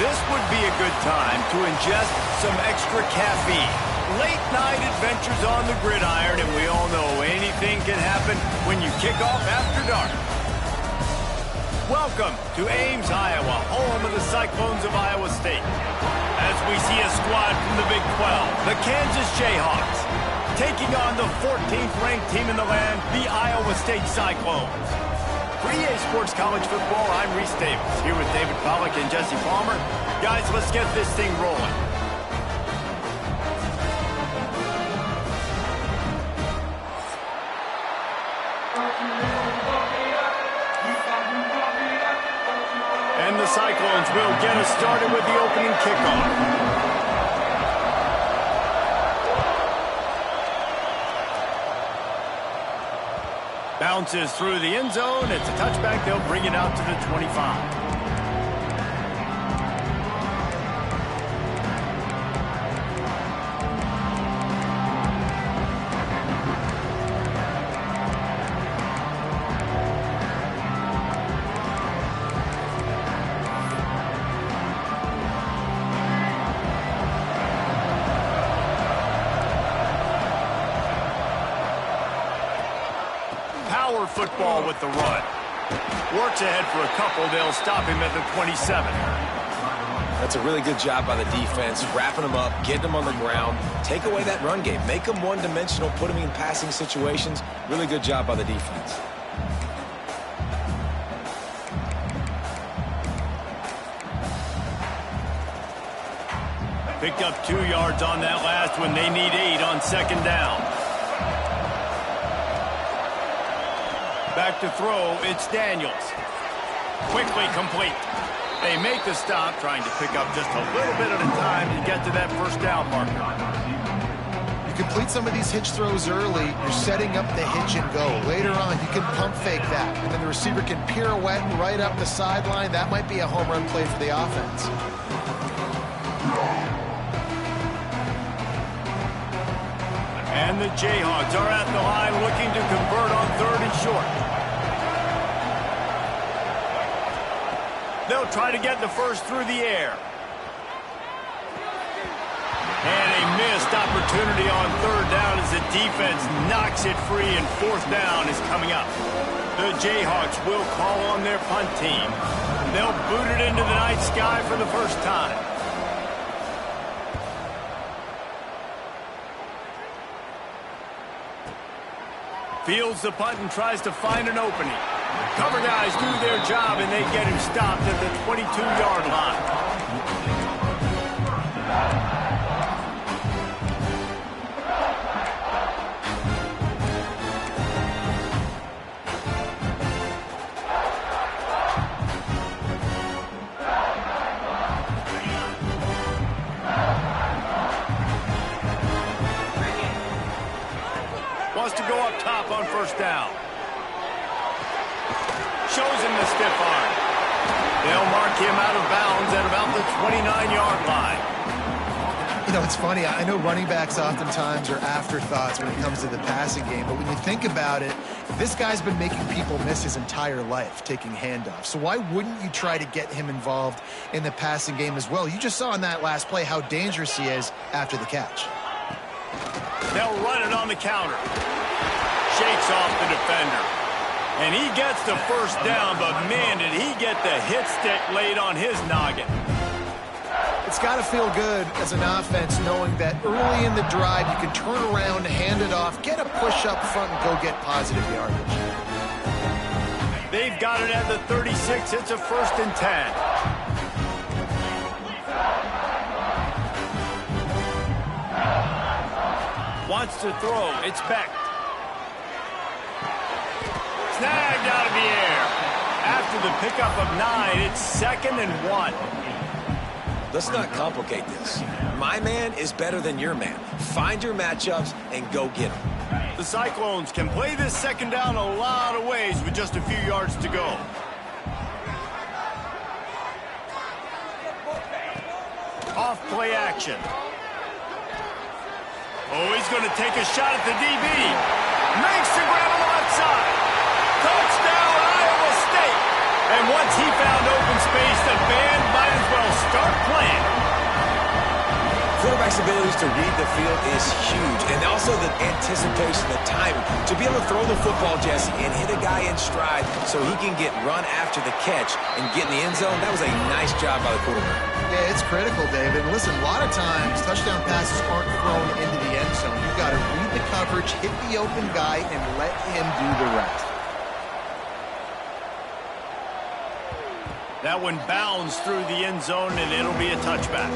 This would be a good time to ingest some extra caffeine. Late night adventures on the gridiron, and we all know anything can happen when you kick off after dark. Welcome to Ames, Iowa, home of the Cyclones of Iowa State. As we see a squad from the Big 12, the Kansas Jayhawks, taking on the 14th ranked team in the land, the Iowa State Cyclones. For EA Sports College Football, I'm Reese Davis, here with David Pollack and Jesse Palmer. Guys, let's get this thing rolling. And the Cyclones will get us started with the opening kickoff. Bounces through the end zone. It's a touchback. They'll bring it out to the 25. Football with the run. Works ahead for a couple. They'll stop him at the 27. That's a really good job by the defense, wrapping him up, getting him on the ground. Take away that run game. Make him one-dimensional, put him in passing situations. Really good job by the defense. Picked up 2 yards on that last one. They need 8 on second down. Back to throw, it's Daniels. Quickly complete. They make the stop, trying to pick up just a little bit at a time to get to that first down marker. You complete some of these hitch throws early, you're setting up the hitch and go. Later on, you can pump fake that, and then the receiver can pirouette right up the sideline. That might be a home run play for the offense. And the Jayhawks are at the line looking to convert on 3rd and short. They'll try to get the first through the air. And a missed opportunity on 3rd down as the defense knocks it free, and 4th down is coming up. The Jayhawks will call on their punt team. They'll boot it into the night sky for the first time. Fields the punt and tries to find an opening. Cover guys do their job, and they get him stopped at the 22-yard line. Wants to go up top on first down. Shows him the stiff arm. They'll mark him out of bounds at about the 29-yard line. You know, it's funny. I know running backs oftentimes are afterthoughts when it comes to the passing game, but when you think about it, this guy's been making people miss his entire life taking handoffs. So why wouldn't you try to get him involved in the passing game as well? You just saw in that last play how dangerous he is after the catch. They'll run it on the counter. Shakes off the defender. And he gets the first down, but man, did he get the hit stick laid on his noggin. It's got to feel good as an offense knowing that early in the drive you can turn around, hand it off, get a push up front, and go get positive yardage. They've got it at the 36. It's a 1st and 10. Wants to throw. It's Beck. Snagged out of the air. After the pickup of 9, it's 2nd and 1. Let's not complicate this. My man is better than your man. Find your matchups and go get them. The Cyclones can play this second down a lot of ways with just a few yards to go. Off play action. Oh, he's going to take a shot at the DB. Makes the grab on the left side. Touchdown, Iowa State. And once he found open space, the band might as well start flexibility to read the field is huge. And also the anticipation, the timing. To be able to throw the football, Jesse, and hit a guy in stride so he can get run after the catch and get in the end zone, that was a nice job by the quarterback. Yeah, it's critical, David. And listen, a lot of times touchdown passes aren't thrown into the end zone. You've got to read the coverage, hit the open guy, and let him do the rest. That one bounds through the end zone, and it'll be a touchback.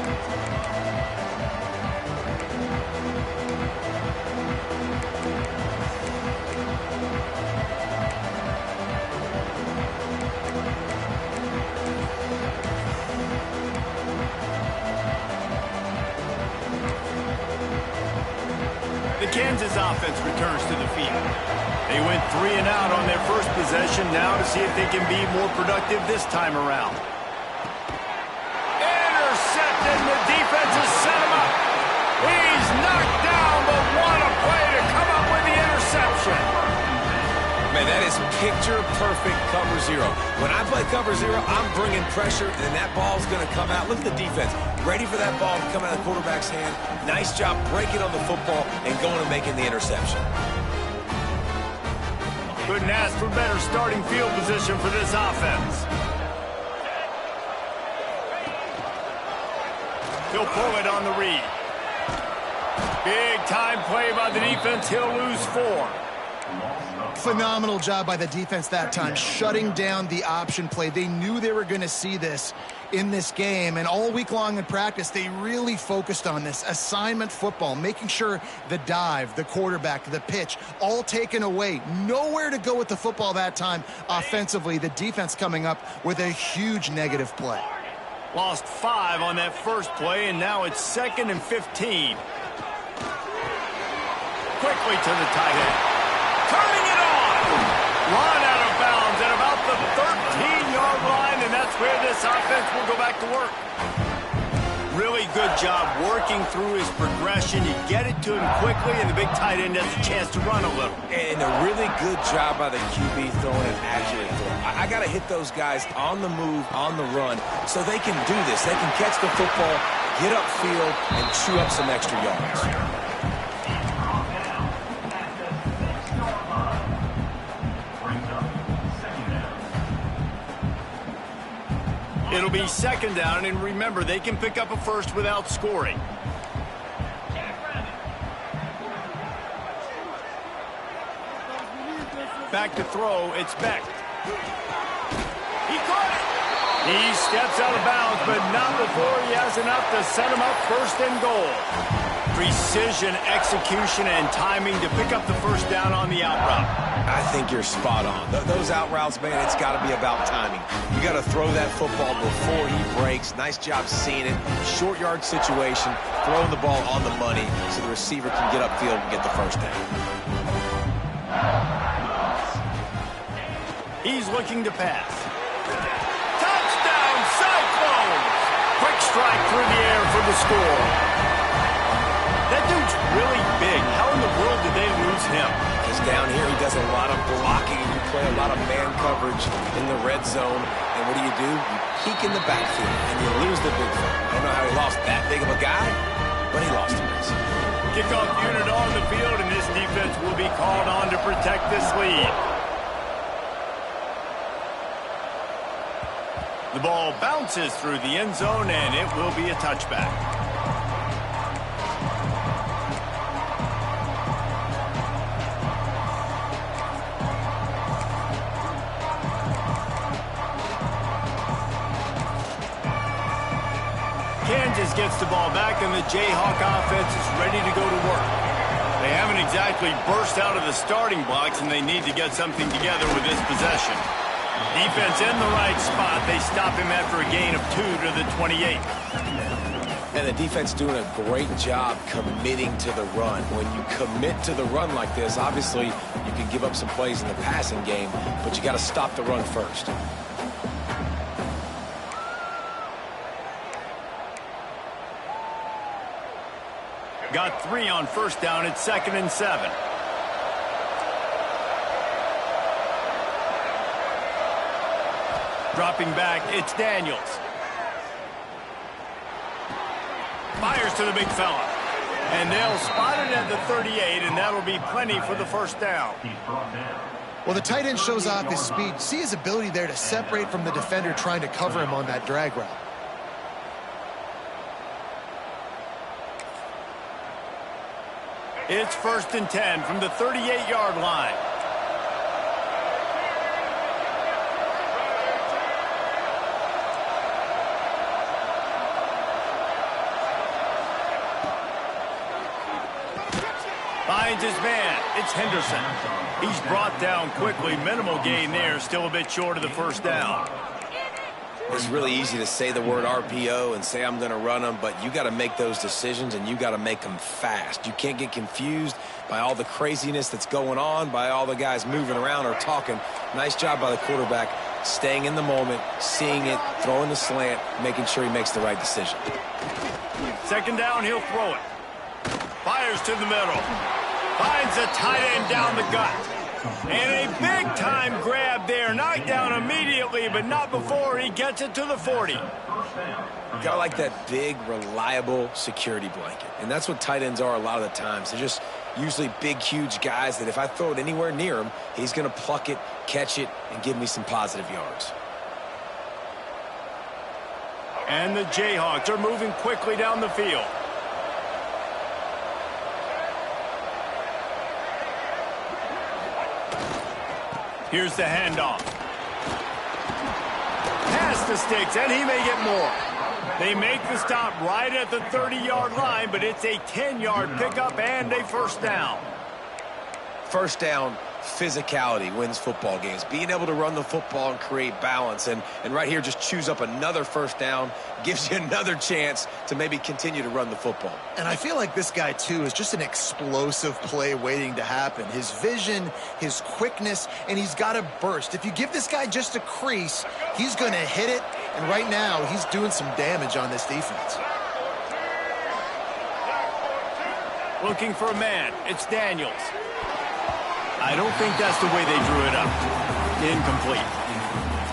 The Kansas offense returns to the field. They went 3 and out on their first possession, now to see if they can be more productive this time around. Intercepted, the defense has set him up. He's knocked down, but what a play to come up with the interception. Man, that is picture-perfect cover zero. When I play cover zero, I'm bringing pressure, and that ball's going to come out. Look at the defense. Ready for that ball to come out of the quarterback's hand. Nice job breaking on the football and going and making the interception. Couldn't ask for better starting field position for this offense. He'll pull it on the read. Big time play by the defense. He'll lose 4. Phenomenal job by the defense that time, shutting down the option play. They knew they were going to see this in this game, and all week long in practice, they really focused on this assignment football, making sure the dive, the quarterback, the pitch, all taken away. Nowhere to go with the football that time offensively. The defense coming up with a huge negative play. Lost 5 on that first play, and now it's 2nd and 15. Quickly to the tight end. Turning it on. Run out of bounds at about the 13-yard line, and that's where this offense will go back to work. Really good job working through his progression. You get it to him quickly, and the big tight end has a chance to run a little. And a really good job by the QB throwing an accurate throw. I got to hit those guys on the move, on the run, so they can do this. They can catch the football, get upfield, and chew up some extra yards. It'll be 2nd down, and remember, they can pick up a first without scoring. Back to throw, it's Beck. He caught it. He steps out of bounds, but not before he has enough to set him up 1st and goal. Precision, execution, and timing to pick up the first down on the out route. I think you're spot on. Those out routes, man, it's got to be about timing. You got to throw that football before he breaks. Nice job seeing it. Short yard situation, throwing the ball on the money so the receiver can get upfield and get the first down. He's looking to pass. Touchdown, Cyclones! Quick strike through the air for the score. That dude's really big. How in the world did they lose him? Because down here he does a lot of blocking. You play a lot of man coverage in the red zone. And what do? You peek in the backfield, and you lose the big fella. I don't know how he lost that big of a guy, but he lost him. Kickoff unit on the field, and this defense will be called on to protect this lead. The ball bounces through the end zone, and it will be a touchback. Kansas gets the ball back, and the Jayhawk offense is ready to go to work. They haven't exactly burst out of the starting blocks, and they need to get something together with this possession. Defense in the right spot. They stop him after a gain of 2 to the 28. And the defense doing a great job committing to the run. When you commit to the run like this, obviously you can give up some plays in the passing game, but you got to stop the run first. Got 3 on first down. It's 2nd and 7. Dropping back, it's Daniels. Fires to the big fella. And they'll spot it at the 38, and that'll be plenty for the first down. Well, the tight end shows off his speed. See his ability there to separate from the defender trying to cover him on that drag route. It's 1st and 10 from the 38-yard line. Finds his man. It's Henderson. He's brought down quickly. Minimal gain there. Still a bit short of the first down. It's really easy to say the word RPO and say I'm going to run them, but you got to make those decisions and you got to make them fast. You can't get confused by all the craziness that's going on, by all the guys moving around or talking. Nice job by the quarterback, staying in the moment, seeing it, throwing the slant, making sure he makes the right decision. 2nd down, he'll throw it. Fires to the middle. Finds a tight end down the gut. And a big-time grab there. Knocked down immediately, but not before he gets it to the 40. Got like that big, reliable security blanket. And that's what tight ends are a lot of the times. They're just usually big, huge guys that if I throw it anywhere near him, he's going to pluck it, catch it, and give me some positive yards. And the Jayhawks are moving quickly down the field. Here's the handoff. Pass the sticks, and he may get more. They make the stop right at the 30-yard line, but it's a 10-yard pickup and a first down. First down, physicality wins football games. Being able to run the football and create balance. And right here, just choose up another first down, gives you another chance to maybe continue to run the football. And I feel like this guy, too, is just an explosive play waiting to happen. His vision, his quickness, and he's got a burst. If you give this guy just a crease, he's going to hit it. And right now, he's doing some damage on this defense. Looking for a man. It's Daniels. I don't think that's the way they drew it up. Incomplete.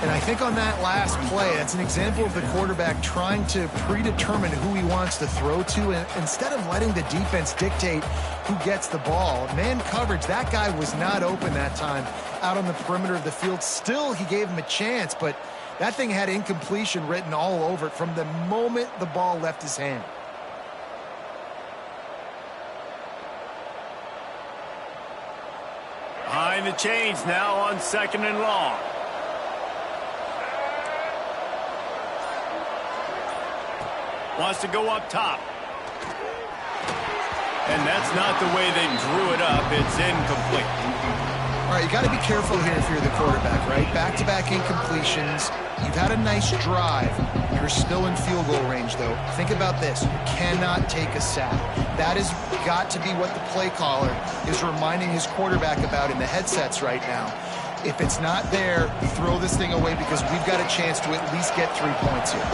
And I think on that last play, that's an example of the quarterback trying to predetermine who he wants to throw to, and instead of letting the defense dictate who gets the ball. Man coverage, that guy was not open that time out on the perimeter of the field. Still, he gave him a chance, but that thing had incompletion written all over it from the moment the ball left his hand. Behind the chains now on 2nd and long. Wants to go up top. And that's not the way they drew it up. It's incomplete. All right, you got to be careful here if you're the quarterback, right? Back-to-back incompletions. You've had a nice drive. You're still in field goal range, though. Think about this. You cannot take a sack. That has got to be what the play caller is reminding his quarterback about in the headsets right now. If it's not there, throw this thing away because we've got a chance to at least get 3 points here.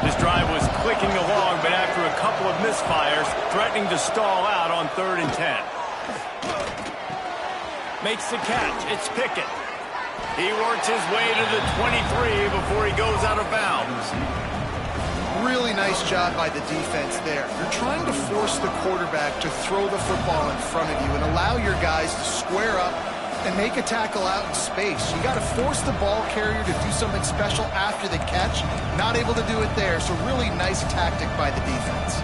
This drive was clicking along, but after a couple of misfires, threatening to stall out on 3rd and 10. Makes the catch. It's Pickett. He works his way to the 23 before he goes out of bounds. Really nice job by the defense there. You're trying to force the quarterback to throw the football in front of you and allow your guys to square up and make a tackle out in space. You got to force the ball carrier to do something special after the catch. Not able to do it there, so really nice tactic by the defense.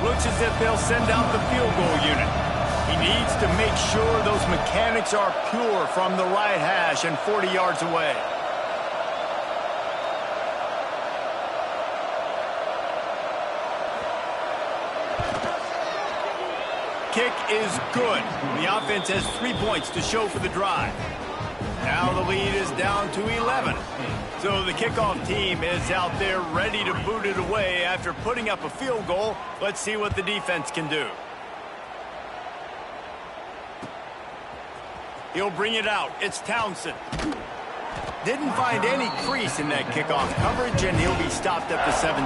Looks as if they'll send out the field goal unit. He needs to make sure those mechanics are pure from the right hash and 40 yards away. Kick is good. The offense has 3 points to show for the drive. Now the lead is down to 11. So the kickoff team is out there ready to boot it away after putting up a field goal. Let's see what the defense can do. He'll bring it out. It's Townsend. Didn't find any crease in that kickoff coverage, and he'll be stopped at the 17.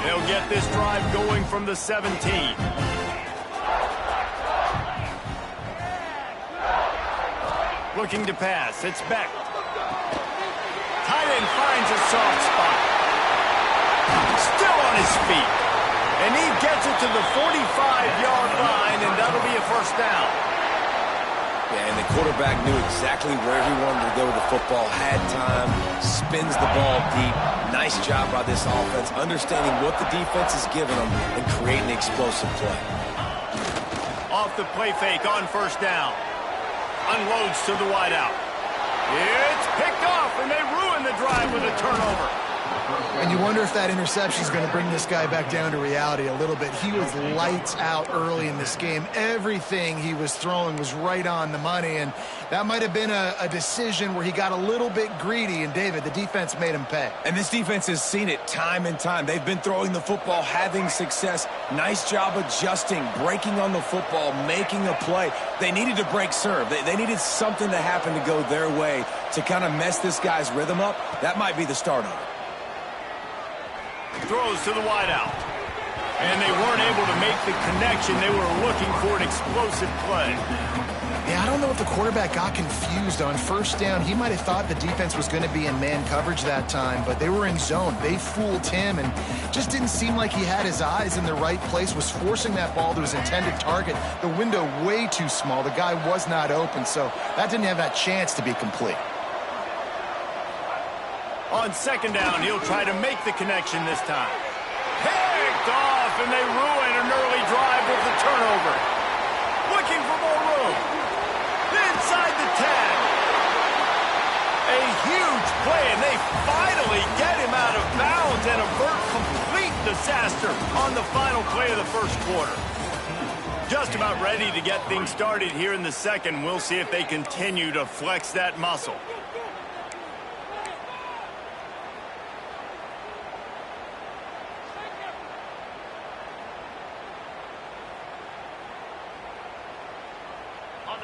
They'll get this drive going from the 17. looking to pass. It's Beck. Tight end finds a soft spot. Still on his feet. And he gets it to the 45-yard line, and that'll be a first down. Yeah, and the quarterback knew exactly where he wanted to go with the football, had time, spins the ball deep. Nice job by this offense, understanding what the defense is giving them and creating an explosive play. Off the play fake on first down. Unloads to the wideout. It's picked off, and they ruin the drive with a turnover. And you wonder if that interception is going to bring this guy back down to reality a little bit. He was lights out early in this game. Everything he was throwing was right on the money, and that might have been a decision where he got a little bit greedy, and David, the defense made him pay. And this defense has seen it time and time. They've been throwing the football, having success. Nice job adjusting, breaking on the football, making a play. They needed to break serve. They needed something to happen to go their way to kind of mess this guy's rhythm up. That might be the start of it. Throws to the wideout. And they weren't able to make the connection. They were looking for an explosive play. Yeah, I don't know if the quarterback got confused on first down. He might have thought the defense was going to be in man coverage that time, but they were in zone. They fooled him and just didn't seem like he had his eyes in the right place, was forcing that ball to his intended target. The window way too small. The guy was not open, so that didn't have that chance to be complete. On second down, he'll try to make the connection this time. Picked off, and they ruin an early drive with the turnover. Looking for more room. Inside the 10. A huge play, and they finally get him out of bounds and avert complete disaster on the final play of the first quarter. Just about ready to get things started here in the second. We'll see if they continue to flex that muscle.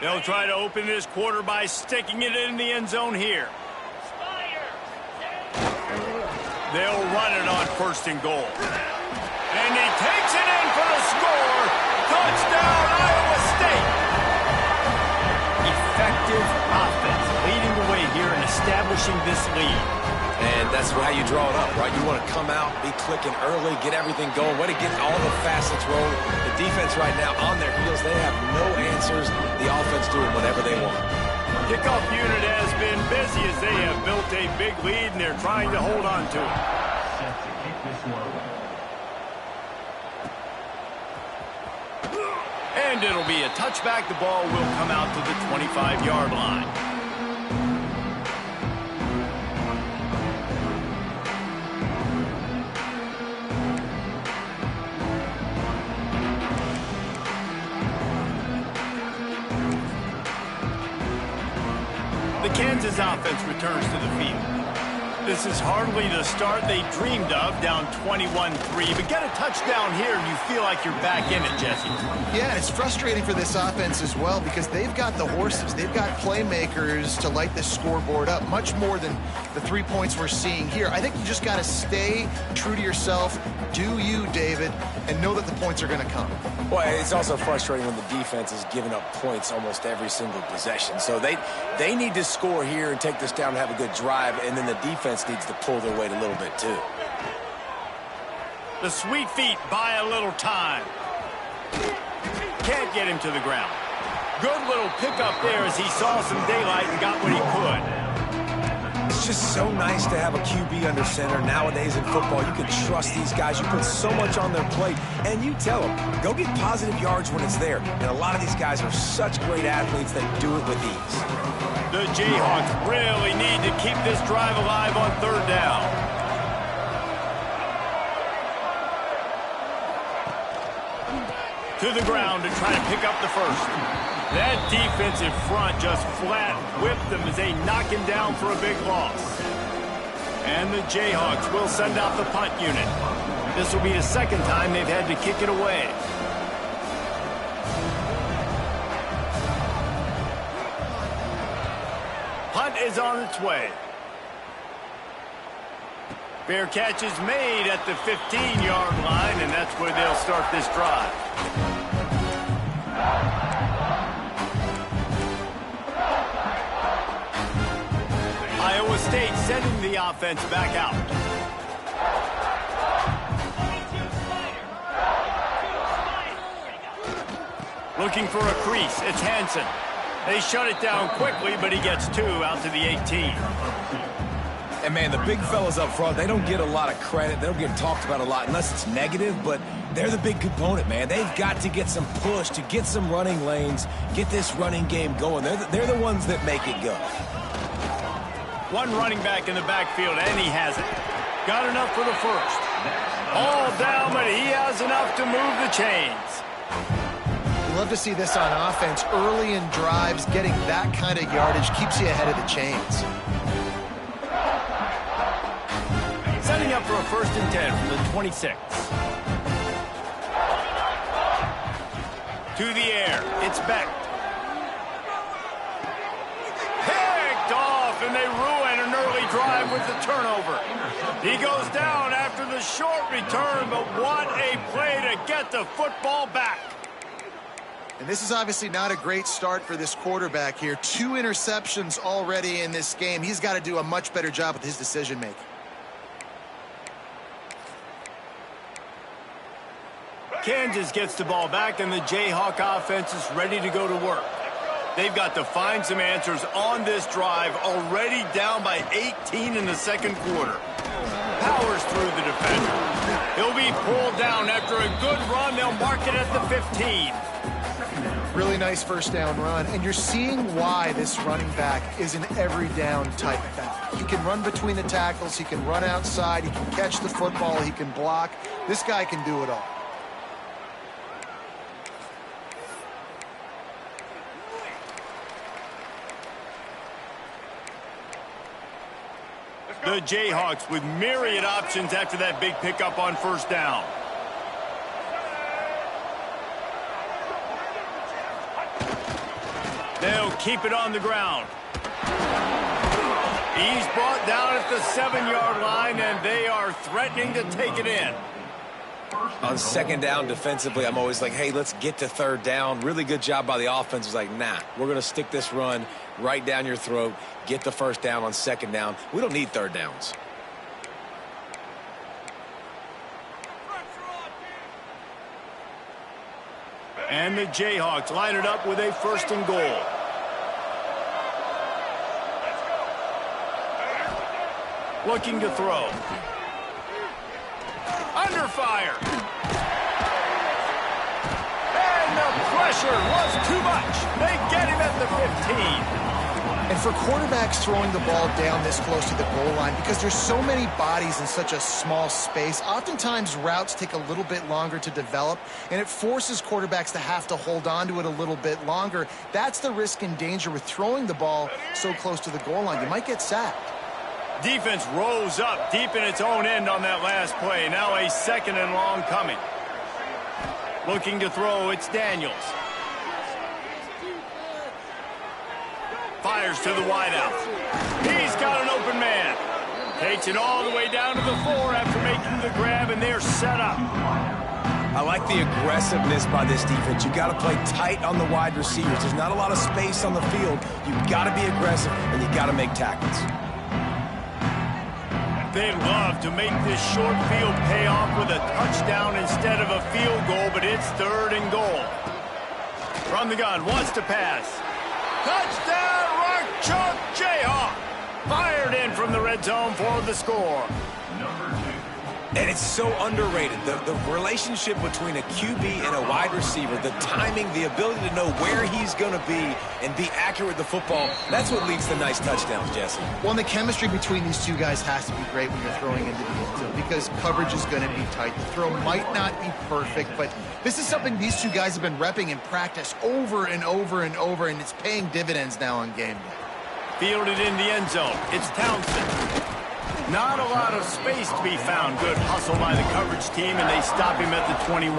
They'll try to open this quarter by sticking it in the end zone here. They'll run it on first and goal. And he takes it in for the score. Touchdown, Iowa State. Effective offense leading the way here and establishing this lead. And that's how you draw it up, right? You want to come out, be clicking early, get everything going, way to get all the facets rolling. The defense right now on their heels, they have no answers. The offense doing whatever they want. Kickoff unit has been busy as they have built a big lead, and they're trying to hold on to it. And it'll be a touchback. The ball will come out to the 25-yard line. The Kansas offense returns to the field. This is hardly the start they dreamed of, down 21-3. But get a touchdown here and you feel like you're back in it, Jesse. Yeah, it's frustrating for this offense as well because they've got the horses. They've got playmakers to light this scoreboard up, much more than the 3 points we're seeing here. I think you just got to stay true to yourself, do you, David, and know that the points are going to come. Well, it's also frustrating when the defense is giving up points almost every single possession. So they need to score here and take this down and have a good drive, and then the defense needs to pull their weight a little bit too. The sweet feet buy a little time. Can't get him to the ground. Good little pickup there as he saw some daylight and got what he could. It's just so nice to have a QB under center. Nowadays in football, you can trust these guys. You put so much on their plate, and you tell them, go get positive yards when it's there. And a lot of these guys are such great athletes that do it with ease. The Jayhawks really need to keep this drive alive on third down. To the ground to try to pick up the first. That defensive front just flat whipped them as they knock him down for a big loss. And the Jayhawks will send out the punt unit. This will be the second time they've had to kick it away. Punt is on its way. Fair catch is made at the 15-yard line, and that's where they'll start this drive. the offense back out. Looking for a crease. It's Hansen. They shut it down quickly, but he gets 2 out to the 18. And, man, the big fellas up front, they don't get a lot of credit. They don't get talked about a lot unless it's negative, but they're the big component, man. They've got to get some push, to get some running lanes, get this running game going. They're the ones that make it go. One running back in the backfield, and he has it. Got enough for the first. All down, but he has enough to move the chains. Love to see this on offense. Early in drives, getting that kind of yardage keeps you ahead of the chains. Setting up for a 1st and 10 from the 26. To the air. It's Beck. Picked off, and they ruin an early drive with the turnover. He goes down after the short return, but what a play to get the football back. And this is obviously not a great start for this quarterback here. 2 interceptions already in this game. He's got to do a much better job with his decision-making. Kansas gets the ball back, and the Jayhawk offense is ready to go to work. They've got to find some answers on this drive, already down by 18 in the 2nd quarter. Powers through the defender. He'll be pulled down after a good run. They'll mark it at the 15. Really nice 1st down run, and you're seeing why this running back is an every down type back. He can run between the tackles, he can run outside, he can catch the football, he can block. This guy can do it all. The Jayhawks with myriad options after that big pickup on 1st down. They'll keep it on the ground. He's brought down at the 7-yard line, and they are threatening to take it in. On 2nd down defensively, I'm always like, hey, let's get to 3rd down. Really good job by the offense. It's like, nah, we're going to stick this run right down your throat, get the 1st down on 2nd down. We don't need 3rd downs. And the Jayhawks line it up with a 1st and goal. Looking to throw. Under fire. And the pressure was too much. They get him at the 15. And for quarterbacks throwing the ball down this close to the goal line, because there's so many bodies in such a small space, oftentimes routes take a little bit longer to develop, and it forces quarterbacks to have to hold on to it a little bit longer. That's the risk and danger with throwing the ball so close to the goal line. You might get sacked. Defense rose up deep in its own end on that last play. Now a 2nd and long coming. Looking to throw, it's Daniels. Fires to the wideout. He's got an open man. Takes it all the way down to the 4 after making the grab, and they're set up. I like the aggressiveness by this defense. You've got to play tight on the wide receivers. There's not a lot of space on the field. You've got to be aggressive, and you've got to make tackles. They'd love to make this short field pay off with a touchdown instead of a field goal, but it's 3rd and goal. From the gun, wants to pass. Touchdown, Rock Jayhawk! Fired in from the red zone for the score. And it's so underrated. The relationship between a QB and a wide receiver, the timing, the ability to know where he's going to be and be accurate with the football, that's what leads to nice touchdowns, Jesse. Well, and the chemistry between these 2 guys has to be great when you're throwing into the end zone, because coverage is going to be tight. The throw might not be perfect, but this is something these 2 guys have been repping in practice over and over and over, and it's paying dividends now on game day. Fielded in the end zone. It's Townsend. Not a lot of space to be found. Good hustle by the coverage team, and they stop him at the 21.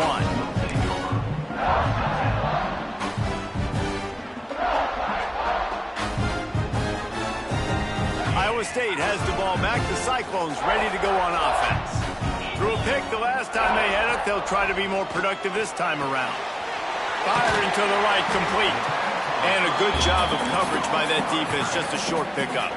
Iowa State has the ball back. The Cyclones ready to go on offense. Threw a pick the last time they had it. They'll try to be more productive this time around. Firing to the right, complete. And a good job of coverage by that defense. Just a short pickup.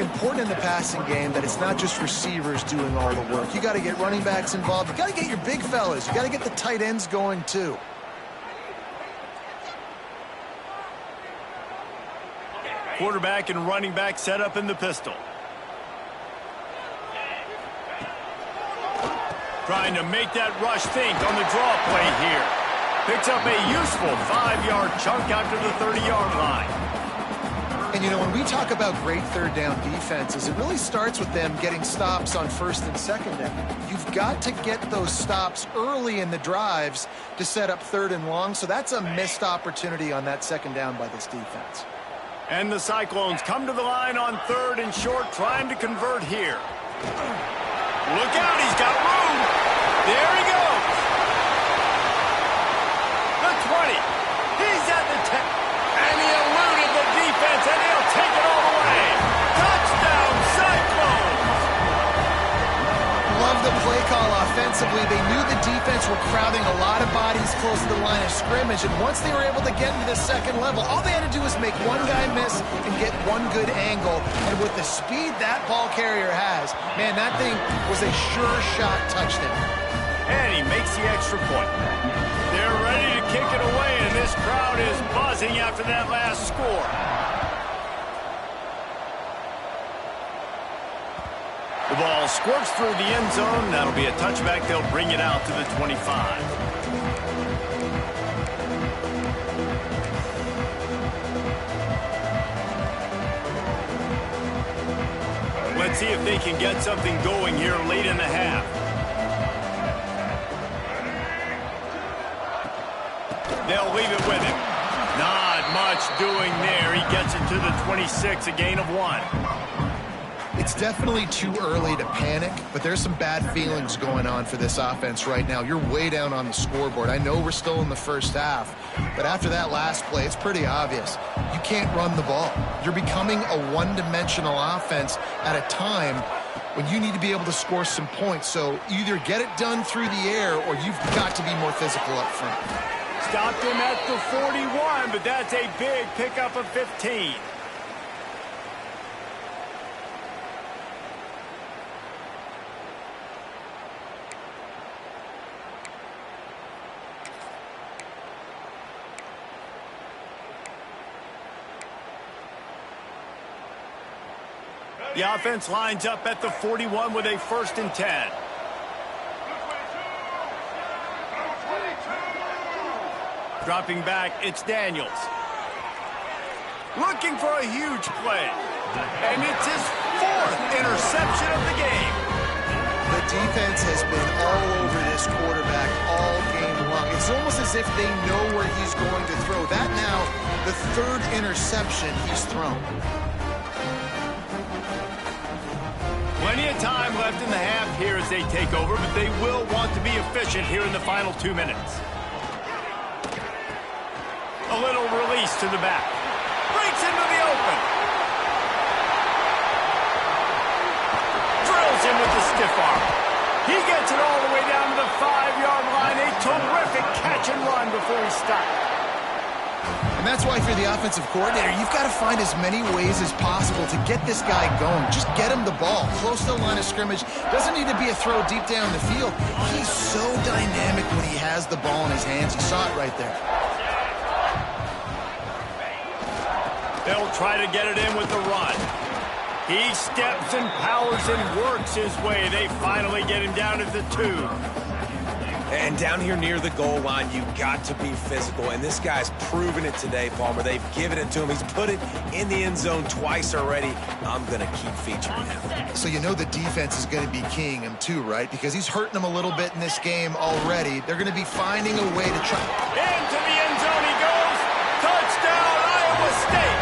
important in the passing game that it's not just receivers doing all the work. You got to get running backs involved. You got to get your big fellas. You got to get the tight ends going too. Quarterback and running back set up in the pistol. Trying to make that rush think on the draw play here. Picks up a useful 5-yard chunk after the 30-yard line. And, you know, when we talk about great third down defenses, it really starts with them getting stops on first and second down. You've got to get those stops early in the drives to set up third and long, so that's a missed opportunity on that second down by this defense. And the Cyclones come to the line on third and short, trying to convert here. Look out, he's got room. There he goes. The 20. He's at the 10. And he eluded the defense, and he'll take it all the way. Touchdown, Cyclones. Love the play call offensively. They knew the defense were crowding a lot of bodies close to the line of scrimmage, and once they were able to get into the second level, all they had to do was make one guy miss and get one good angle. And with the speed that ball carrier has, man, that thing was a sure shot touchdown. And he makes the extra point. They're ready to kick it away, and this crowd is buzzing after that last score. The ball squirts through the end zone. That'll be a touchback. They'll bring it out to the 25. Let's see if they can get something going here late in the half. They'll leave it with him. Not much doing there. He gets it to the 26, a gain of 1. It's definitely too early to panic, but there's some bad feelings going on for this offense right now. You're way down on the scoreboard. I know we're still in the first half, but after that last play, it's pretty obvious. You can't run the ball. You're becoming a one-dimensional offense at a time when you need to be able to score some points. So either get it done through the air or you've got to be more physical up front. Stopped him at the 41, but that's a big pickup of 15. The offense lines up at the 41 with a 1st and 10. Dropping back, it's Daniels. Looking for a huge play. And it's his 4th interception of the game. The defense has been all over this quarterback all game long. It's almost as if they know where he's going to throw. That now, the 3rd interception he's thrown. Plenty of time left in the half here as they take over, but they will want to be efficient here in the final 2 minutes. A little release to the back. Breaks into the open. Drills him with the stiff arm. He gets it all the way down to the 5-yard line. A terrific catch and run before he stopped. And that's why if you're the offensive coordinator, you've got to find as many ways as possible to get this guy going. Just get him the ball close to the line of scrimmage. Doesn't need to be a throw deep down the field. He's so dynamic when he has the ball in his hands. You saw it right there. They'll try to get it in with the run. He steps and powers and works his way. They finally get him down at the 2. And down here near the goal line, you've got to be physical. And this guy's proven it today, Palmer. They've given it to him. He's put it in the end zone twice already. I'm going to keep featuring him. So you know the defense is going to be keying him too, right? Because he's hurting them a little bit in this game already. They're going to be finding a way to try. Into the end zone he goes. Touchdown, Iowa State.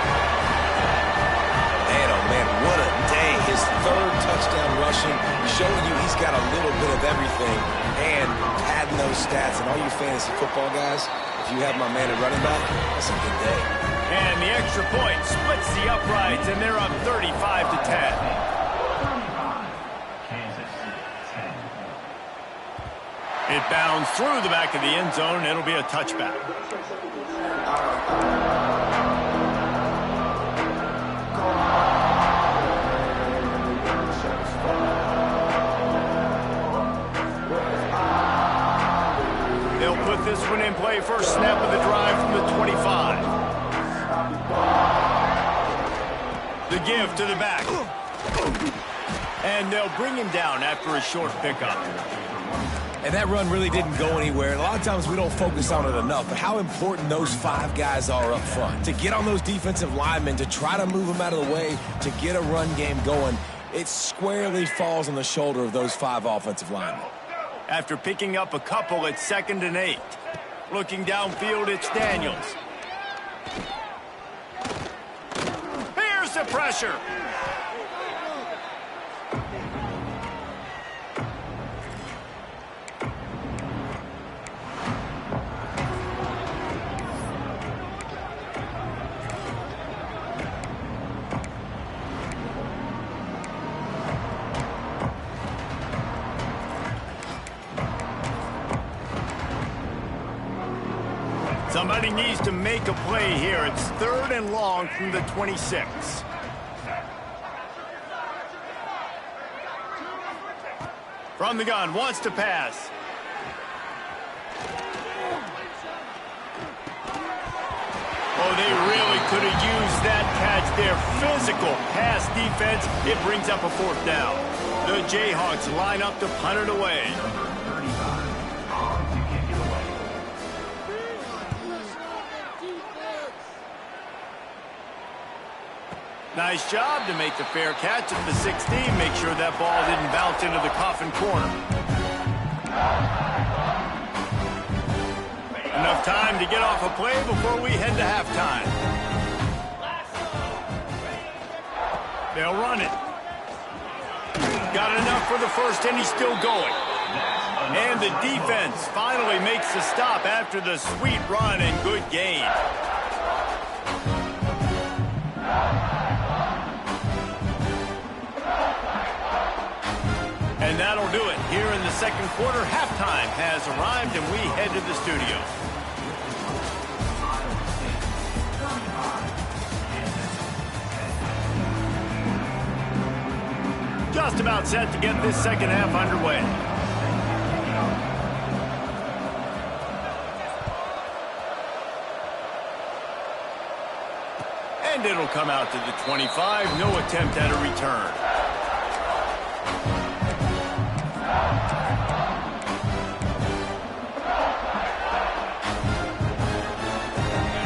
Man, oh man, what a day. His 3rd touchdown rushing, showing you he's got a little bit of everything. And adding those stats, and all you fantasy football guys, if you have my man at running back, that's a good day. And the extra point splits the uprights, and they're up 35-10. It bounds through the back of the end zone, and it'll be a touchback. with this one in play. First snap of the drive from the 25. The give to the back. And they'll bring him down after a short pickup. And that run really didn't go anywhere. And a lot of times we don't focus on it enough, but how important those 5 guys are up front. To get on those defensive linemen, to try to move them out of the way, to get a run game going, it squarely falls on the shoulder of those 5 offensive linemen. After picking up a couple at 2nd and 8. Looking downfield, it's Daniels. Here's the pressure. Somebody needs to make a play here. It's 3rd and long from the 26. From the gun, wants to pass. Oh, they really could have used that catch there. Physical pass defense. It brings up a 4th down. The Jayhawks line up to punt it away. Nice job to make the fair catch at the 16. Make sure that ball didn't bounce into the coffin corner. Enough time to get off a play before we head to halftime. They'll run it. Got enough for the first, and he's still going. And the defense finally makes the stop after the sweet run and good gain. And that'll do it here in the 2nd quarter. Halftime has arrived, and we head to the studio. Just about set to get this 2nd half underway. And it'll come out to the 25. No attempt at a return.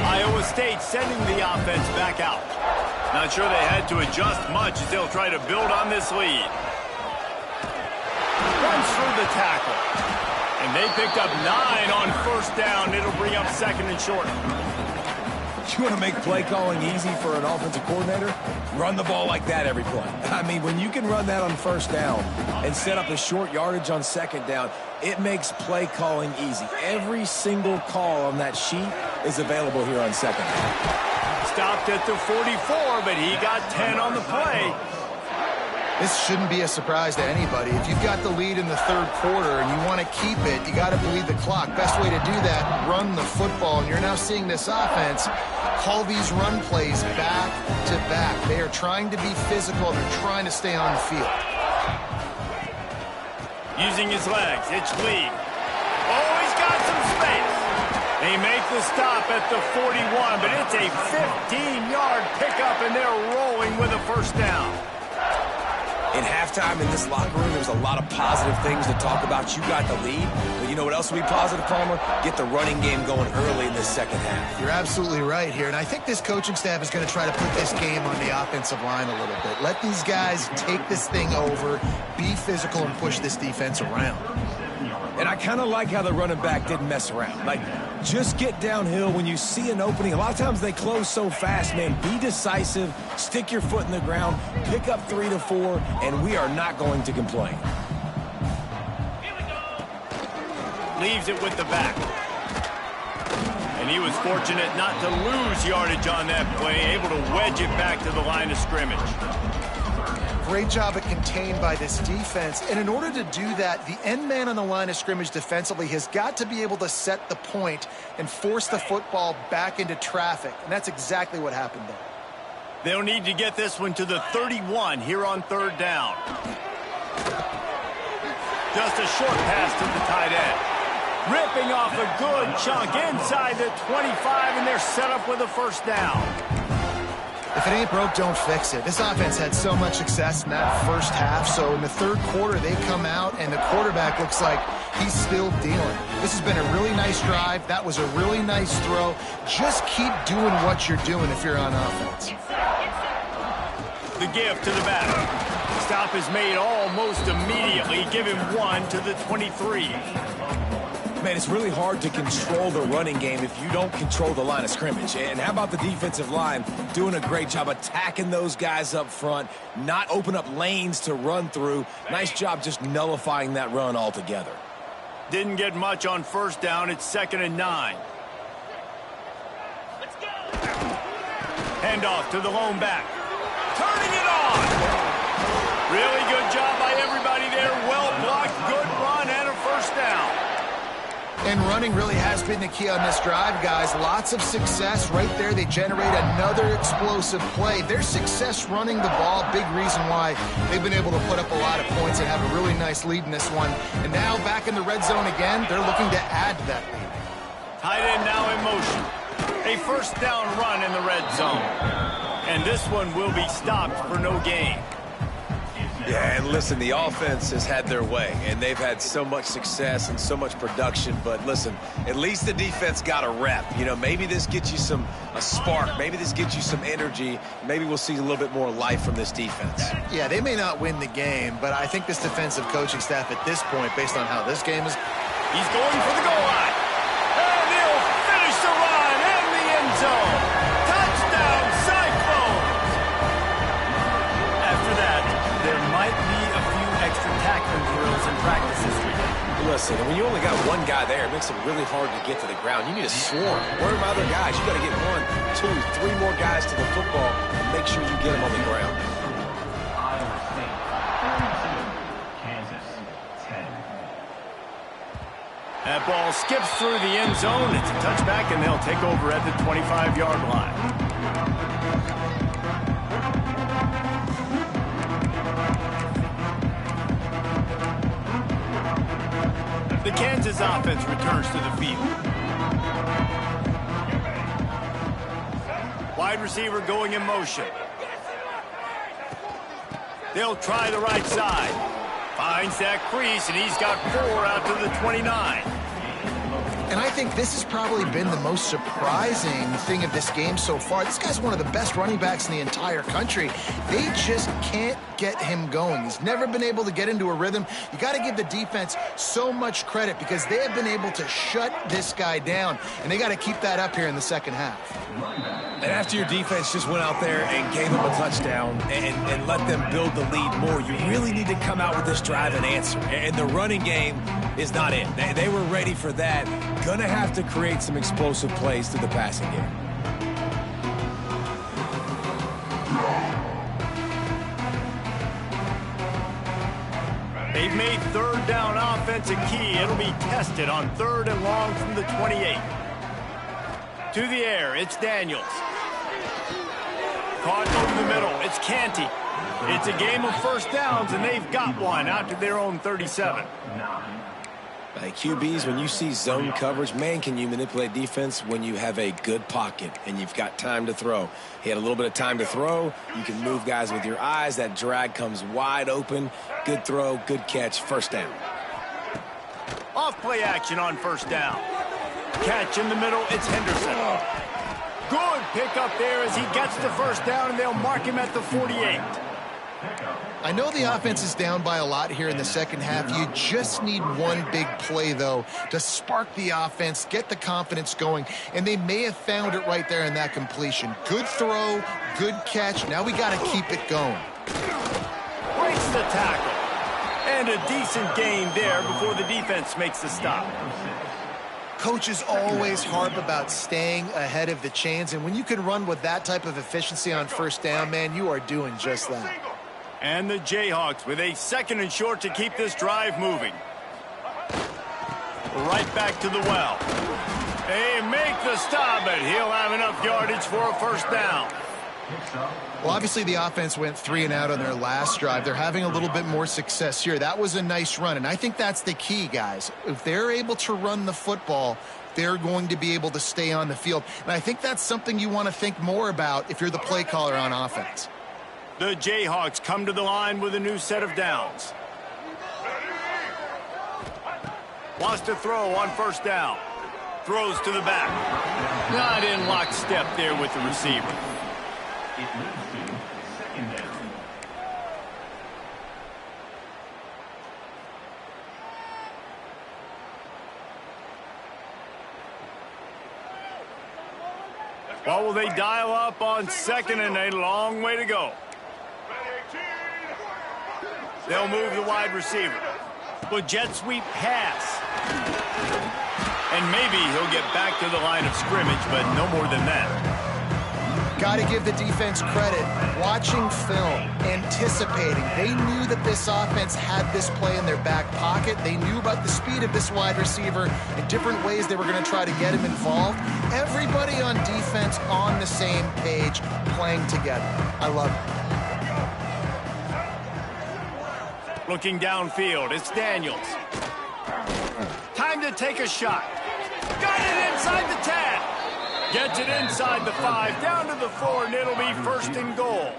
Iowa State sending the offense back out. Not sure they had to adjust much as they'll try to build on this lead. Runs through the tackle. And they picked up 9 on 1st down. It'll bring up 2nd and short. You want to make play calling easy for an offensive coordinator? Run the ball like that every play. I mean, when you can run that on 1st down and set up a short yardage on 2nd down, it makes play calling easy. Every single call on that sheet is available here on 2nd down. Stopped at the 44, but he got 10 on the play. This shouldn't be a surprise to anybody. If you've got the lead in the 3rd quarter and you want to keep it, you got to bleed the clock. Best way to do that, run the football. And you're now seeing this offense call these run plays back to back. They are trying to be physical. They're trying to stay on the field. Using his legs, it's Lee. Oh, he's got some space. They make the stop at the 41, but it's a 15-yard pickup, and they're rolling with a 1st down. In halftime in this locker room, there's a lot of positive things to talk about. You got the lead, but you know what else will be positive, Palmer? Get the running game going early in this 2nd half. You're absolutely right here, and I think this coaching staff is going to try to put this game on the offensive line a little bit. Let these guys take this thing over, be physical, and push this defense around. And I kind of like how the running back didn't mess around. Like, just get downhill when you see an opening. A lot of times they close so fast, man. Be decisive, stick your foot in the ground, pick up 3 to 4, and we are not going to complain. Leaves it with the back. And he was fortunate not to lose yardage on that play, able to wedge it back to the line of scrimmage. Great job at contained by this defense. And in order to do that, the end man on the line of scrimmage defensively has got to be able to set the point and force the football back into traffic. And that's exactly what happened there. They'll need to get this one to the 31 here on 3rd down. Just a short pass to the tight end. Ripping off a good chunk inside the 25, and they're set up with a first down. If it ain't broke, don't fix it. This offense had so much success in that first half, so in the third quarter, they come out, and the quarterback looks like he's still dealing. This has been a really nice drive. That was a really nice throw. Just keep doing what you're doing if you're on offense. The give to the back. Stop is made almost immediately. Give him 1 to the 23. Man, it's really hard to control the running game if you don't control the line of scrimmage. And how about the defensive line doing a great job attacking those guys up front, not open up lanes to run through. Nice job just nullifying that run altogether. Didn't get much on first down. It's 2nd and 9. Let's go. Handoff to the lone back. Turning it on. Really good job by everybody there. Well blocked, good run, and a first down. And running really has been the key on this drive, guys. Lots of success right there. They generate another explosive play. Their success running the ball, big reason why they've been able to put up a lot of points and have a really nice lead in this one. And now back in the red zone again, they're looking to add to that lead. Tight end now in motion. A first down run in the red zone. And this one will be stopped for no gain. Yeah, and listen, the offense has had their way, and they've had so much success and so much production. But listen, at least the defense got a rep. You know, maybe this gets you a spark. Maybe this gets you some energy. Maybe we'll see a little bit more life from this defense. Yeah, they may not win the game, but I think this defensive coaching staff at this point, based on how this game is... He's going for the goal line. And he'll finish the run in the end zone. Touchdown, Cyclones! After that, there might be a few extra tackling drills in practice this weekend. Listen, when you only got one guy there, it makes it really hard to get to the ground. You need a swarm. Where are my other guys? You got to get 1, 2, 3 more guys to the football and make sure you get them on the ground. That ball skips through the end zone. It's a touchback, and they'll take over at the 25-yard line. The Kansas offense returns to the field. Wide receiver going in motion. They'll try the right side. Finds that crease, and he's got 4 out to the 29. And I think this has probably been the most surprising thing of this game so far. This guy's one of the best running backs in the entire country. They just can't get him going. He's never been able to get into a rhythm. You got to give the defense so much credit because they have been able to shut this guy down, and they got to keep that up here in the second half. And after your defense just went out there and gave them a touchdown and let them build the lead more, you really need to come out with this drive and answer. And the running game is not it. They were ready for that. Gonna have to create some explosive plays through the passing game. They've made third down offense a key. It'll be tested on 3rd and long from the 28. To the air, it's Daniels. Caught over the middle, it's Canty. It's a game of first downs, and they've got one out to their own 37. QBs, when you see zone coverage, man, can you manipulate defense when you have a good pocket and you've got time to throw. He had a little bit of time to throw. You can move guys with your eyes. That drag comes wide open. Good throw, good catch, first down. Off play action on first down. Catch in the middle, it's Henderson. Good pickup there as he gets the first down, and they'll mark him at the 48. I know the offense is down by a lot here in the second half. You just need one big play, though, to spark the offense, get the confidence going, and they may have found it right there in that completion. Good throw, good catch. Now we got to keep it going. Breaks the tackle. And a decent gain there before the defense makes the stop. Coaches always harp about staying ahead of the chains, and when you can run with that type of efficiency on first down, man, you are doing just that. And the Jayhawks with a 2nd and short to keep this drive moving. Right back to the well. They make the stop, but he'll have enough yardage for a first down. Well, obviously the offense went 3 and out on their last drive. They're having a little bit more success here. That was a nice run, and I think that's the key, guys. If they're able to run the football, they're going to be able to stay on the field. And I think that's something you want to think more about if you're the play caller on offense. The Jayhawks come to the line with a new set of downs. Wants to throw on first down. Throws to the back. Not in lockstep there with the receiver. It leads to second down. What will they dial up on second and a long way to go? They'll move the wide receiver. Will jet sweep pass. And maybe he'll get back to the line of scrimmage, but no more than that. Got to give the defense credit. Watching film, anticipating. They knew that this offense had this play in their back pocket. They knew about the speed of this wide receiver and different ways they were going to try to get him involved. Everybody on defense on the same page, playing together. I love it. Looking downfield, it's Daniels. Time to take a shot. Got it inside the 10. Gets it inside the 5, down to the 4, and it'll be first and goal.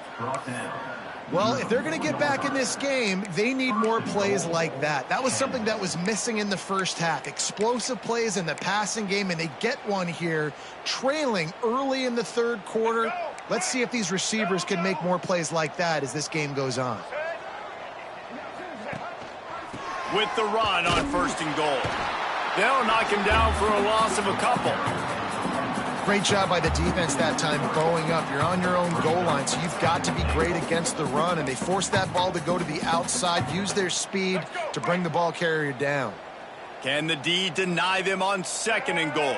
Well, if they're going to get back in this game, they need more plays like that. That was something that was missing in the first half. Explosive plays in the passing game, and they get one here, trailing early in the third quarter. Let's see if these receivers can make more plays like that as this game goes on. With the run on first and goal. They'll knock him down for a loss of a couple. Great job by the defense that time, bowing up. You're on your own goal line, so you've got to be great against the run, and they forced that ball to go to the outside, use their speed to bring the ball carrier down. Can the D deny them on second and goal?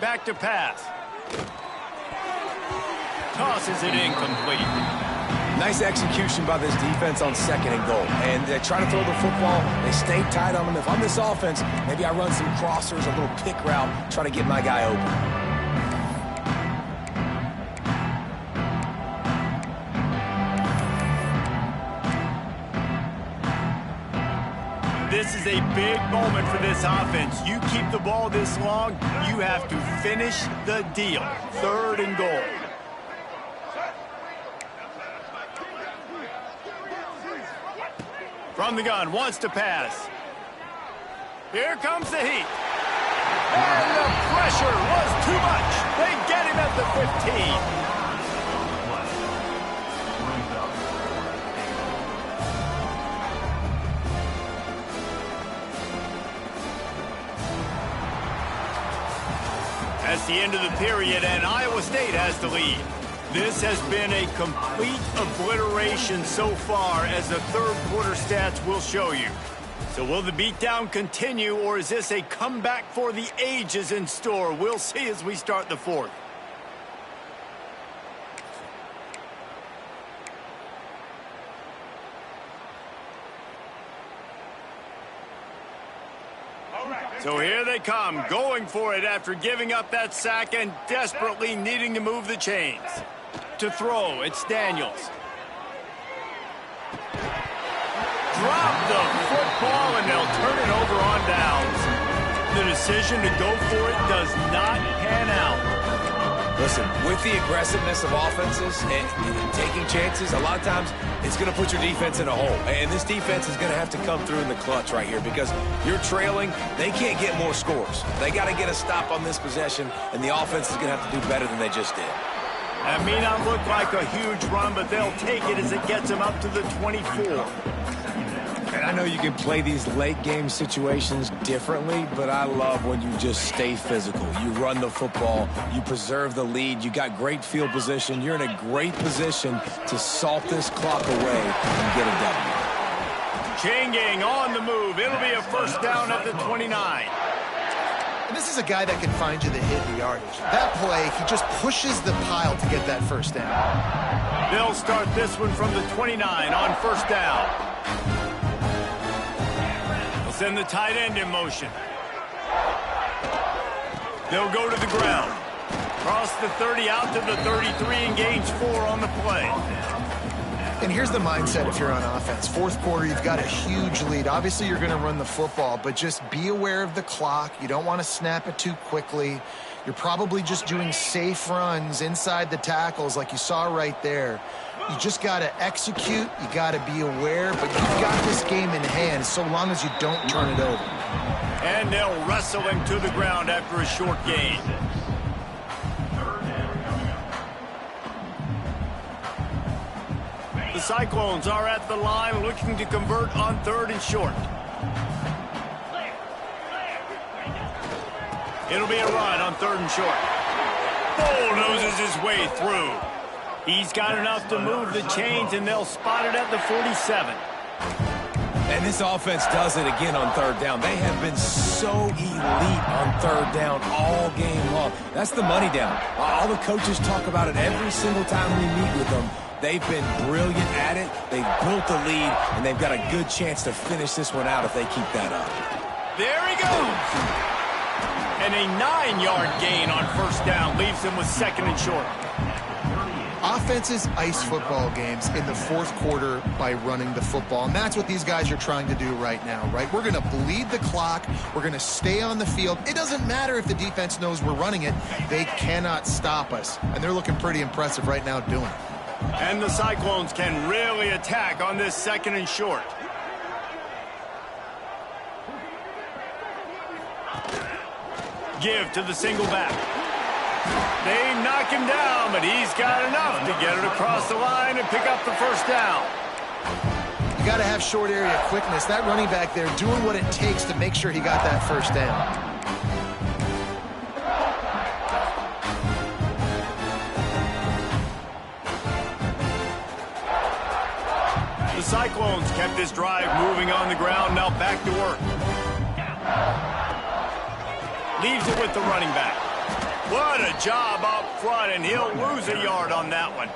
Back to pass. Tosses it incomplete. Nice execution by this defense on second and goal. And they try to throw the football. They stay tight on them. If I'm this offense, maybe I run some crossers, a little pick route, try to get my guy open. This is a big moment for this offense. You keep the ball this long, you have to finish the deal. Third and goal. From the gun, wants to pass. Here comes the heat. And the pressure was too much. They get him at the 15. That's the end of the period, and Iowa State has the lead. This has been a complete obliteration so far, as the third quarter stats will show you. So will the beatdown continue, or is this a comeback for the ages in store? We'll see as we start the fourth. So here they come, going for it after giving up that sack and desperately needing to move the chains. To throw, it's Daniels. Drop the football, and they'll turn it over on downs. The decision to go for it does not pan out. Listen, with the aggressiveness of offenses and taking chances, a lot of times it's going to put your defense in a hole. And this defense is going to have to come through in the clutch right here because you're trailing. They can't get more scores. They got to get a stop on this possession, and the offense is going to have to do better than they just did. That may not look like a huge run, but they'll take it as it gets them up to the 24. And I know you can play these late-game situations differently, but I love when you just stay physical. You run the football, you preserve the lead, you got great field position, you're in a great position to salt this clock away and get a W. Changing on the move. It'll be a first down at the 29. And this is a guy that can find you the hidden yardage. That play, he just pushes the pile to get that first down. They'll start this one from the 29 on first down. Send the tight end in motion. They'll go to the ground. Across the 30 out to the 33 and gains 4 on the play. And here's the mindset if you're on offense. Fourth quarter, you've got a huge lead. Obviously, you're going to run the football, but just be aware of the clock. You don't want to snap it too quickly. You're probably just doing safe runs inside the tackles like you saw right there. You just got to execute. You got to be aware, but you've got this game in hand so long as you don't turn it over. And they'll wrestle him to the ground after a short gain. The Cyclones are at the line looking to convert on 3rd and short. It'll be a run on 3rd and short. Bulldozes his way through. He's got enough to move the chains, and they'll spot it at the 47. And this offense does it again on 3rd down. They have been so elite on 3rd down all game long. That's the money down. All the coaches talk about it every single time we meet with them. They've been brilliant at it. They've built the lead, and they've got a good chance to finish this one out if they keep that up. There he goes. And a 9-yard gain on 1st down leaves him with 2nd and short. Offenses ice football games in the fourth quarter by running the football, and that's what these guys are trying to do right now, right? We're going to bleed the clock. We're going to stay on the field. It doesn't matter if the defense knows we're running it. They cannot stop us, and they're looking pretty impressive right now doing it. And the Cyclones can really attack on this 2nd and short. Give to the single back. They knock him down, but he's got enough to get it across the line and pick up the 1st down. You got to have short area quickness. That running back there doing what it takes to make sure he got that 1st down. The Cyclones kept this drive moving on the ground, now back to work. Leaves it with the running back. What a job up front, and he'll lose a yard on that one.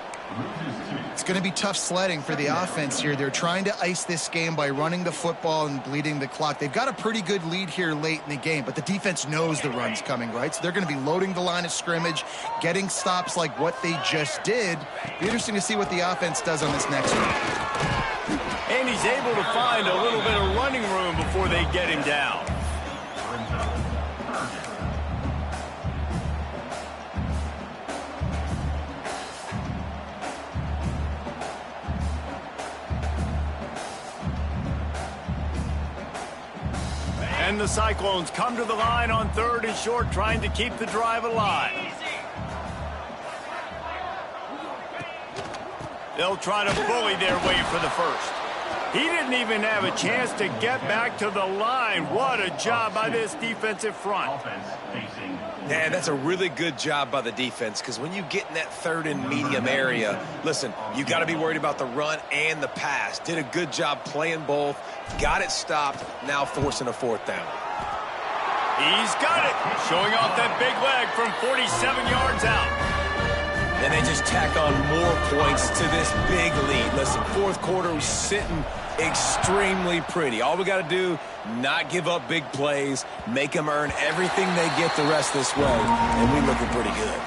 It's going to be tough sledding for the offense here. They're trying to ice this game by running the football and bleeding the clock. They've got a pretty good lead here late in the game, but the defense knows the run's coming, right? So they're going to be loading the line of scrimmage, getting stops like what they just did. Be interesting to see what the offense does on this next one. And he's able to find a little bit of running room before they get him down. And the Cyclones come to the line on 3rd and short, trying to keep the drive alive. They'll try to bully their way for the 1st. He didn't even have a chance to get back to the line. What a job by this defensive front. Man, that's a really good job by the defense, because when you get in that 3rd and medium area, listen, you got to be worried about the run and the pass. Did a good job playing both, got it stopped, now forcing a 4th down. He's got it, showing off that big leg from 47 yards out. And they just tack on more points to this big lead. Listen, 4th quarter was sitting extremely pretty. All we got to do, not give up big plays, make them earn everything they get the rest this way, and we're looking pretty good.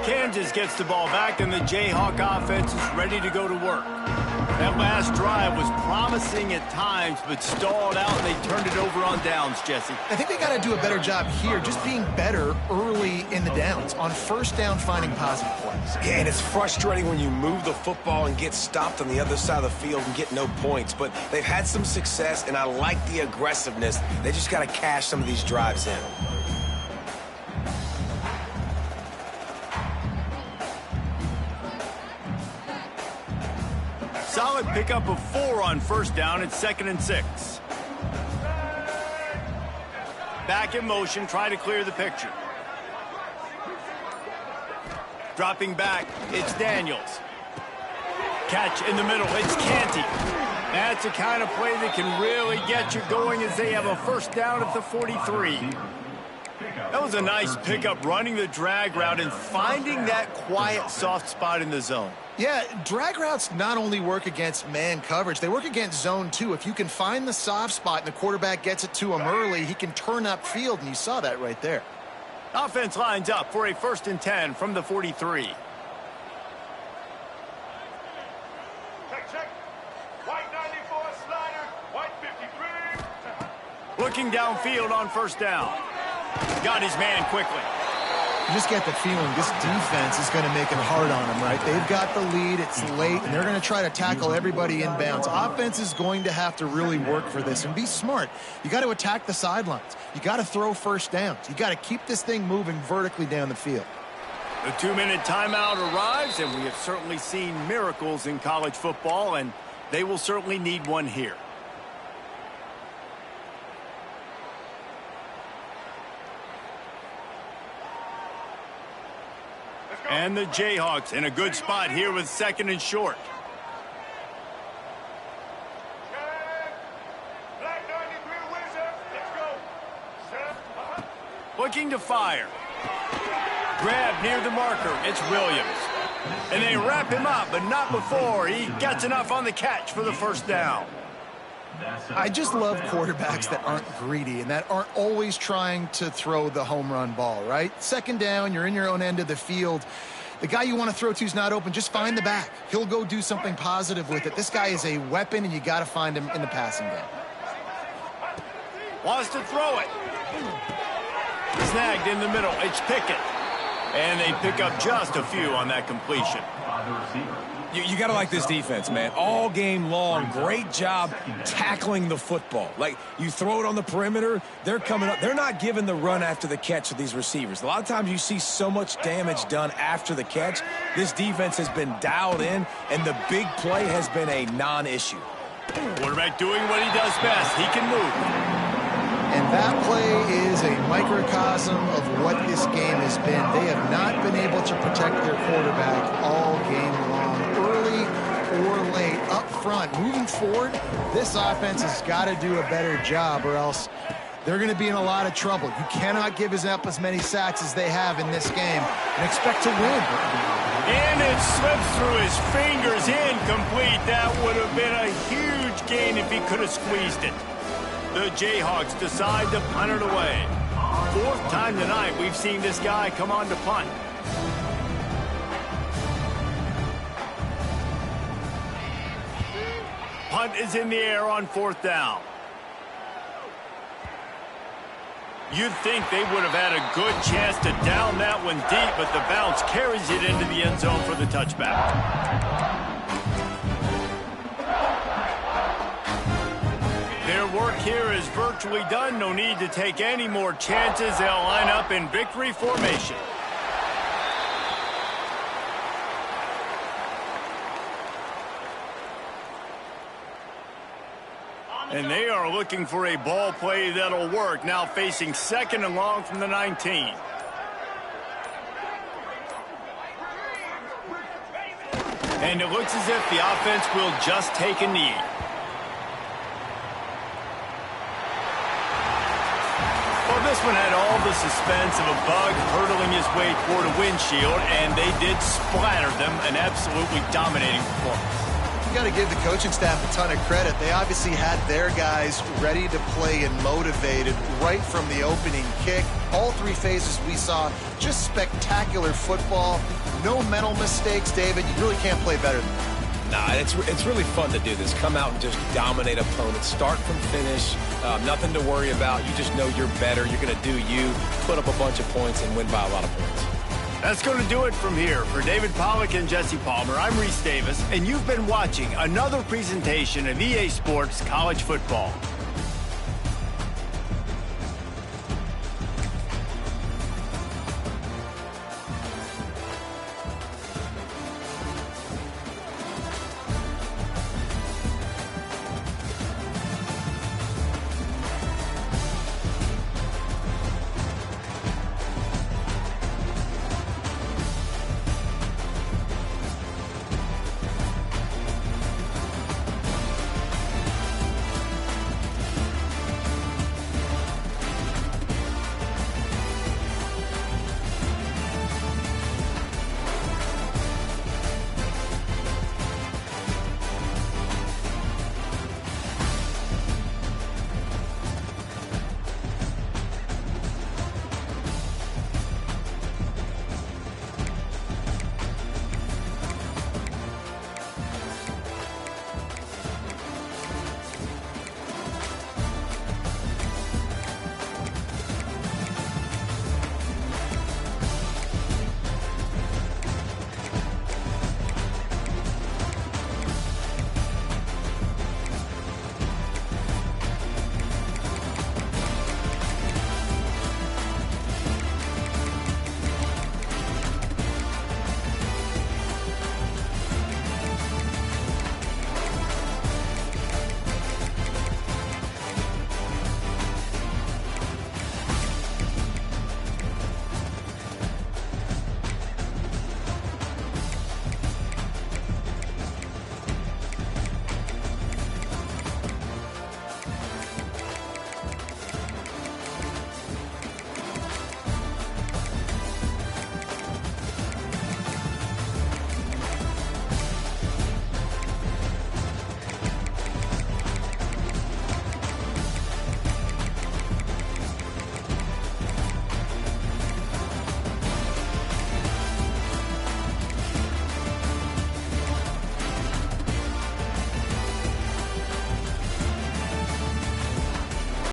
Kansas gets the ball back, and the Jayhawk offense is ready to go to work. That last drive was promising at times, but stalled out, and they turned it over on downs, Jesse. I think they got to do a better job here, just being better early in the downs, on 1st down finding positive plays. Yeah, and it's frustrating when you move the football and get stopped on the other side of the field and get no points, but they've had some success, and I like the aggressiveness. They just got to cash some of these drives in. Solid pickup of 4 on 1st down at 2nd and 6. Back in motion, try to clear the picture. Dropping back, it's Daniels. Catch in the middle, it's Canty. That's the kind of play that can really get you going as they have a 1st down at the 43. That was a nice pickup, running the drag route and finding that quiet, soft spot in the zone. Yeah, drag routes not only work against man coverage, they work against zone too. If you can find the soft spot and the quarterback gets it to him early, he can turn upfield, and you saw that right there. Offense lines up for a 1st and 10 from the 43. Check. White 94 slider, white 53. Looking downfield on 1st down. Got his man quickly. You just get the feeling this defense is going to make it hard on them, right? They've got the lead, it's late, and they're going to try to tackle everybody inbounds. Offense is going to have to really work for this and be smart. You got to attack the sidelines. You got to throw 1st downs. You got to keep this thing moving vertically down the field. The 2-minute timeout arrives, and we have certainly seen miracles in college football, and they will certainly need one here. And the Jayhawks in a good spot here with 2nd and short. Black 93 wizard. Let's go. Set. Looking to fire. Grab near the marker. It's Williams. And they wrap him up, but not before he gets enough on the catch for the 1st down. I just love quarterbacks that aren't greedy and that aren't always trying to throw the home run ball, right? 2nd down, you're in your own end of the field. The guy you want to throw to is not open. Just find the back. He'll go do something positive with it. This guy is a weapon, and you got to find him in the passing game. Wants to throw it. Snagged in the middle. It's Pickett. And they pick up just a few on that completion. You got to like this defense, man. All game long, great job tackling the football. Like, you throw it on the perimeter, they're coming up. They're not giving the run after the catch to these receivers. A lot of times you see so much damage done after the catch. This defense has been dialed in, and the big play has been a non-issue. Quarterback doing what he does best. He can move. And that play is a microcosm of what this game has been. They have not been able to protect their quarterback all game long. Early or late, up front, moving forward, this offense has got to do a better job or else they're going to be in a lot of trouble. You cannot give up as many sacks as they have in this game and expect to win. And it slips through his fingers, incomplete. That would have been a huge gain if he could have squeezed it. The Jayhawks decide to punt it away. 4th time tonight we've seen this guy come on to punt. Punt is in the air on 4th down. You'd think they would have had a good chance to down that one deep, but the bounce carries it into the end zone for the touchback. Their work here is virtually done. No need to take any more chances. They'll line up in victory formation. And they are looking for a ball play that'll work. Now facing 2nd and long from the 19. And it looks as if the offense will just take a knee. Well, this one had all the suspense of a bug hurtling his way toward a windshield, and they did splatter them. An absolutely dominating performance. You got to give the coaching staff a ton of credit. They obviously had their guys ready to play and motivated right from the opening kick. All 3 phases we saw, just spectacular football. No mental mistakes, David. You really can't play better than that. Nah, it's really fun to do this. Come out and just dominate opponents. Start from finish. Nothing to worry about. You just know you're better. You're going to do you, put up a bunch of points, and win by a lot of points. That's going to do it from here. For David Pollack and Jesse Palmer, I'm Reese Davis, and you've been watching another presentation of EA Sports College Football.